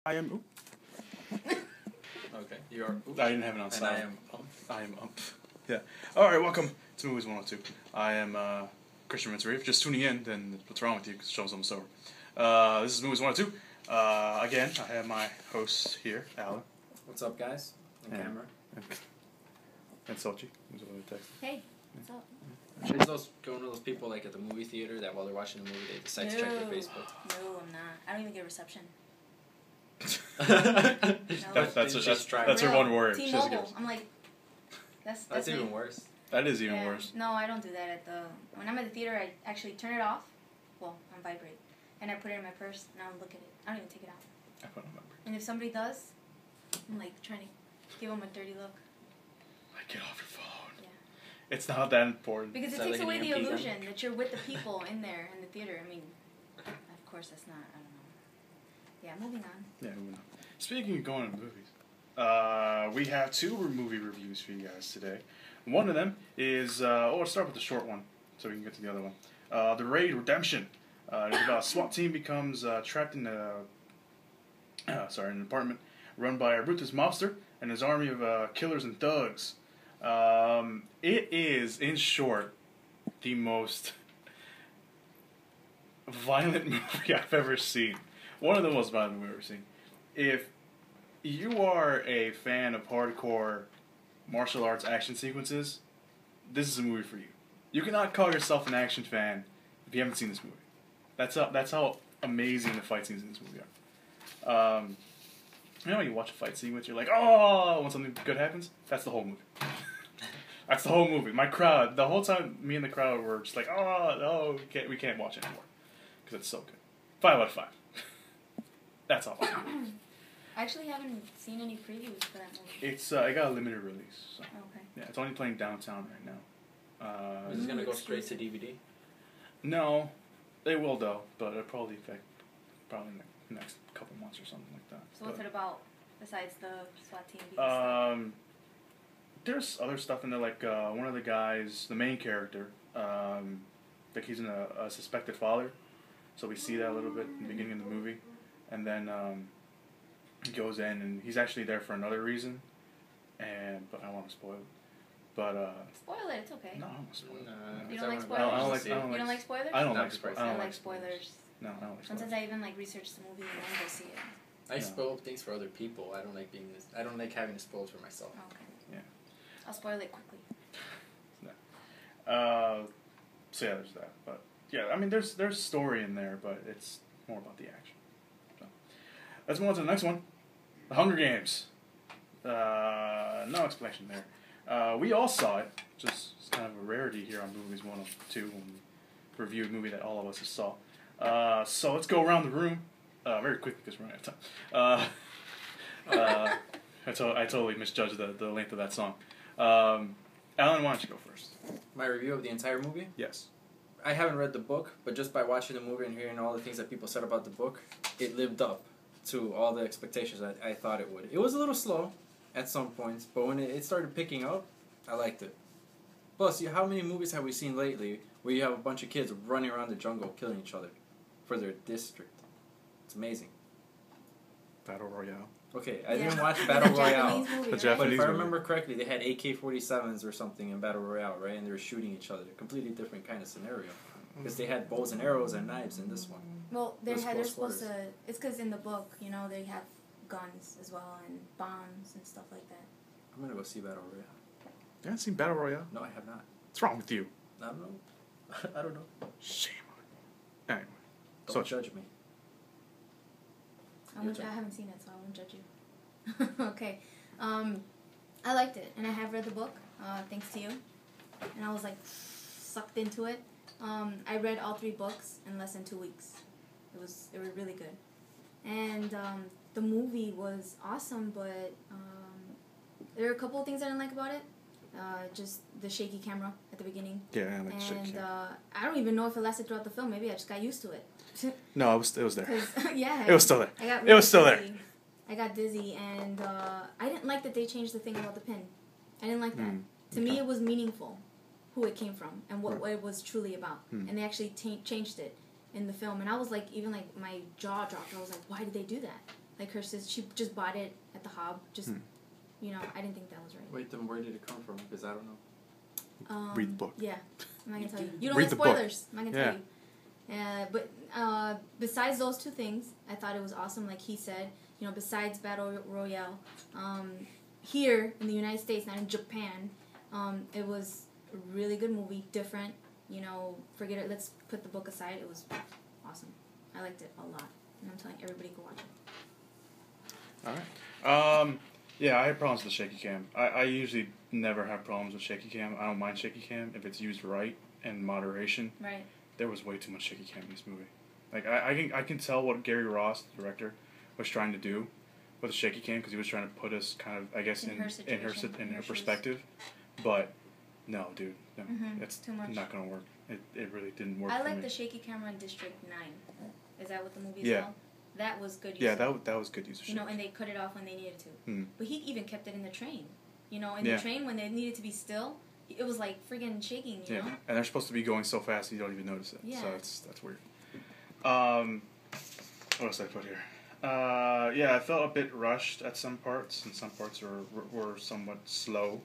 I am. Okay, you are. Oops. I didn't have it on And silent. I am. I am. Yeah. All right. Welcome to Movies 102. I am Christian Mitzvah. Just tuning in, then what's wrong with you? Because the show's almost over. This is Movies 102. Again, I have my hosts here, Alan. What's up, guys? On camera. And Sochi. Text. Hey, what's up? She's one of those people like at the movie theater that while they're watching the movie they decide to check their Facebook. No, I'm not. I don't even get reception. That's her one word. T-Mobile. I'm like, that's even worse. That is even worse. No, I don't do that when I'm at the theater. I actually turn it off. Well, on vibrate, and I put it in my purse and I don't look at it. I don't even take it out. I put it on vibrate. And if somebody does, I'm like trying to give them a dirty look. Like, get off your phone. Yeah. It's not that important. Because it takes away the illusion that you're with the people in there in the theater. I mean, of course that's not. I don't know. Yeah, moving on. Yeah, moving on. Speaking of going to movies, we have two movie reviews for you guys today. One of them is, let's start with the short one, so we can get to the other one. The Raid Redemption. It's about a SWAT team becomes trapped in an apartment run by a ruthless mobster and his army of killers and thugs. It is, in short, the most violent movie I've ever seen. One of the most violent movies I've ever seen. If you are a fan of hardcore martial arts action sequences, this is a movie for you. You cannot call yourself an action fan if you haven't seen this movie. That's how amazing the fight scenes in this movie are. You know when you watch a fight sequence, you're like, oh, when something good happens? That's the whole movie. That's the whole movie. My crowd, the whole time, me and the crowd were just like, oh, we can't watch it anymore. Because it's so good. 5 out of 5. That's all. I actually haven't seen any previews for that movie. It's it got a limited release. So. Okay. Yeah, it's only playing downtown right now. Is it gonna go straight to DVD? No, they will though, but it'll probably affect next couple months or something like that. So what's it about besides the SWAT team? Stuff? There's other stuff in there, like one of the guys, the main character, like he's a suspected father, so we see that a little bit in the beginning of the movie, and then he goes in and he's actually there for another reason, but I don't want to spoil it. But spoil it. It's okay. No, I don't want to spoil it. You don't like spoilers? You don't like spoilers? I don't like spoilers. I like spoilers. No, I don't like spoilers. Sometimes I even research the movie and then go see it. I spoil things for other people. I don't like I don't like having it spoiled for myself. Okay. Yeah. I'll spoil it quickly. No. So yeah, there's that. But yeah, I mean, there's story in there, but it's more about the action. So let's move on to the next one, The Hunger Games. No explanation there. We all saw it. Just it's kind of a rarity here on Movies 102 when we review a movie that all of us saw. So let's go around the room very quickly because we're running out of time. I totally misjudged the length of that song. Alan, why don't you go first? My review of the entire movie? Yes. I haven't read the book, but just by watching the movie and hearing all the things that people said about the book, it lived up to all the expectations I thought it would. It was a little slow at some points, but when it started picking up, I liked it. Plus, how many movies have we seen lately where you have a bunch of kids running around the jungle killing each other for their district? It's amazing. Battle Royale. Okay, I didn't watch Battle Royale. Movie, But if I remember correctly, they had AK-47s or something in Battle Royale, right? And they were shooting each other. Completely different kind of scenario. Because they had bows and arrows and knives in this one. Well, they're supposed to... It's because in the book, they have guns as well and bombs and stuff like that. I'm going to go see Battle Royale. You haven't seen Battle Royale? No, I have not. What's wrong with you? I don't know. I don't know. Shame on you. Anyway. Don't judge me. I haven't seen it, so I won't judge you. Okay. I liked it, and I have read the book, thanks to you. And I was sucked into it. I read all 3 books in less than 2 weeks. They were really good. And the movie was awesome, but there are a couple of things I didn't like about it. Just the shaky camera at the beginning. Yeah, I like the shaky camera. I don't even know if it lasted throughout the film. Maybe I just got used to it. No, it was there. Yeah. It was still there. It was still there. I got dizzy, and I didn't like that they changed the thing about the pin. I didn't like that. To me, it was meaningful, who it came from, and what it was truly about. And they actually changed it in the film. And I was even my jaw dropped. I was like, why did they do that? Like her sister, she just bought it at the Hob. Just, you know, I didn't think that was right. Wait, then where did it come from? Because I don't know. Read the book. Yeah, I'm not gonna tell you. You don't Read get the book. spoilers. I'm not gonna tell you. But besides those two things, I thought it was awesome. Like he said, you know, besides Battle Royale, here in the United States, not in Japan, it was a really good movie. Different. You know, forget it. Let's put the book aside. It was awesome. I liked it a lot, and I'm telling everybody to watch it. All right. Yeah, I had problems with the shaky cam. I usually never have problems with shaky cam. I don't mind shaky cam if it's used right and moderation. Right. There was way too much shaky cam in this movie. Like I can tell what Gary Ross, the director, was trying to do with the shaky cam because he was trying to put us kind of, I guess, in her shoes. perspective. But no, dude, no, it's too much. not gonna work. It really didn't work. I for like me. the shaky camera in District 9. Is that what the movie is Yeah. called? That was good use. Yeah, of that was good use of You know, shaky. and they cut it off when they needed to. But he even kept it in the train. You know, in Yeah. the train when they needed to be still, it was like friggin' shaking, you know? And they're supposed to be going so fast you don't even notice it. Yeah. So that's weird. What else did I put here? Yeah, I felt a bit rushed at some parts, and some parts were somewhat slow.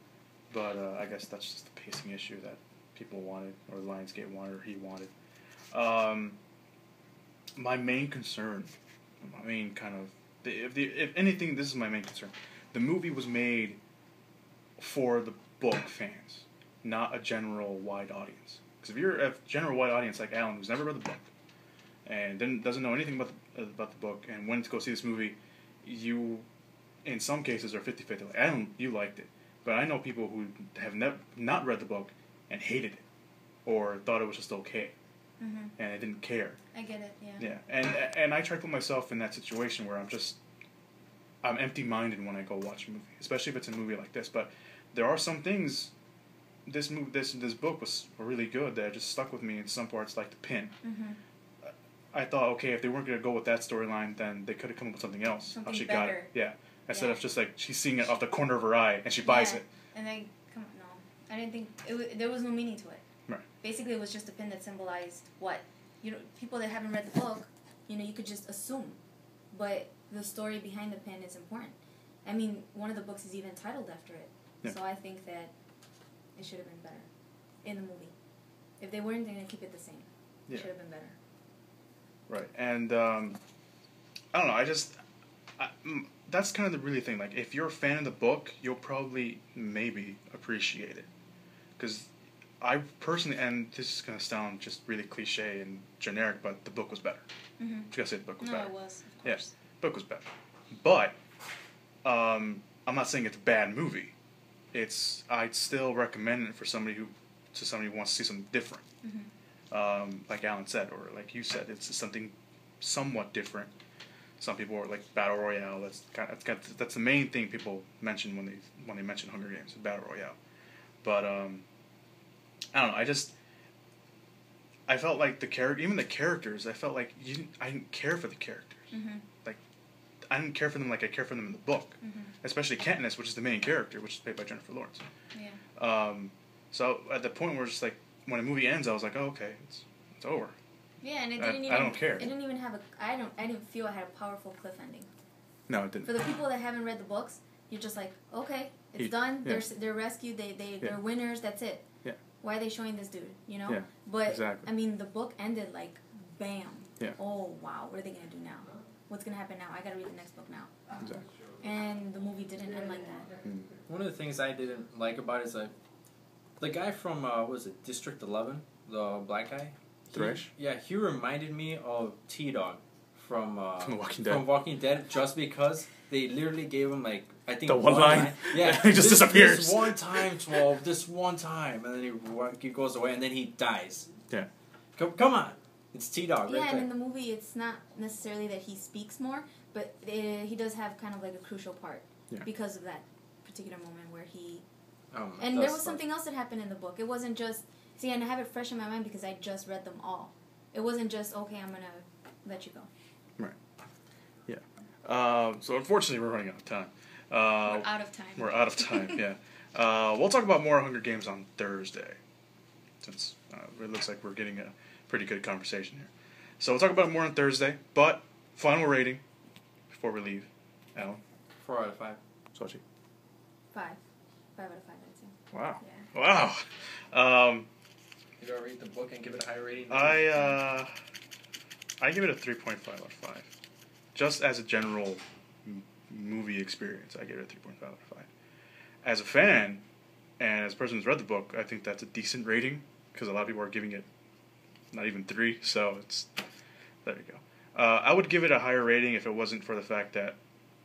But I guess that's just the pacing issue that people wanted, or Lionsgate wanted, or he wanted. My main concern, if anything, this is my main concern. The movie was made for the book fans, not a general wide audience. Because if you're a general wide audience like Alan, who's never read the book, and doesn't know anything about the book, and went to go see this movie, you, in some cases, are 50-50. Like, Alan, you liked it. But I know people who have not read the book and hated it, or thought it was just okay, and they didn't care. I get it, yeah. Yeah, and I try to put myself in that situation where I'm empty-minded when I go watch a movie, especially if it's a movie like this. But there are some things. This book was really good that just stuck with me in some parts, like the pin. I thought, okay, if they weren't going to go with that storyline, then they could have come up with something else. Something how she better. got it, yeah. Instead of just like she's seeing it off the corner of her eye and she buys it. And they come no, I didn't think there was no meaning to it. Right. Basically, it was just a pin that symbolized what, you know, people that haven't read the book, you know, you could just assume, but the story behind the pin is important. I mean, one of the books is even titled after it, so I think that it should have been better in the movie. If they weren't going to keep it the same, it should have been better. Right, and I don't know. That's kind of the really thing. Like, if you're a fan of the book, you'll probably maybe appreciate it, because I personally, and this is gonna sound just really cliche and generic, but the book was better. You gotta say the book was better. No, it was. Of course. Yes, book was better, but I'm not saying it's a bad movie. I'd still recommend it for somebody who wants to see something different. Like Alan said, or like you said, it's something somewhat different. Some people are like Battle Royale. That's the main thing people mention when they mention Hunger Games, Battle Royale. But I don't know. I felt like even the characters. I felt like I didn't care for the characters. Like I didn't care for them like I care for them in the book. Especially Katniss, which is the main character, which is played by Jennifer Lawrence. Yeah. So at the point where just like when a movie ends, I was like, oh, okay, it's over. Yeah, and it didn't even. I don't care. It didn't even have I didn't feel it had a powerful cliff ending. No, it didn't. For the people that haven't read the books, you're just like, okay, it's done. Yeah. They're rescued. They're winners. That's it. Yeah. Why are they showing this dude? You know. Yeah. But exactly. I mean, the book ended like, bam. Yeah. Oh wow, what are they gonna do now? What's gonna happen now? I gotta read the next book now. Exactly. And the movie didn't end like that. One of the things I didn't like about it is like the guy from what was it, District 11, the black guy. Thresh? He reminded me of T-Dog from Walking Dead. From Walking Dead, just because they literally gave him like I think the one line. Yeah, he just disappears. This one time, 12. This one time, and then he goes away, and then he dies. Yeah. Come on, it's T-Dog. Yeah, right and there. in the movie, it's not necessarily that he speaks more, but he does have kind of like a crucial part because of that particular moment where he. And there was something else that happened in the book. It wasn't just. See, and I have it fresh in my mind because I just read them all. It wasn't just, okay, I'm going to let you go. Right. Yeah. So unfortunately, we're running out of time. We're out of time. We're out of time, yeah. We'll talk about more Hunger Games on Thursday, since it looks like we're getting a pretty good conversation here. So we'll talk about it more on Thursday, but final rating before we leave. Alan? 4 out of 5. Sochi? 5. 5 out of 5, I'd say. Wow. Yeah. Wow. You gotta read the book and give it a higher rating? I give it a 3.5 out of 5. Just as a general movie experience, I give it a 3.5 out of 5. As a fan, and as a person who's read the book, I think that's a decent rating, because a lot of people are giving it not even 3, so it's... There you go. I would give it a higher rating if it wasn't for the fact that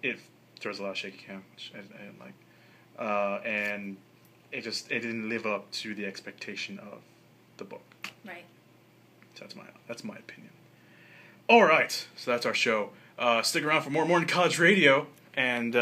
there was a lot of shaky cam, which I didn't like. And it didn't live up to the expectation of the book. Right. So that's my opinion. All right, so that's our show. Stick around for more Morning College Radio, and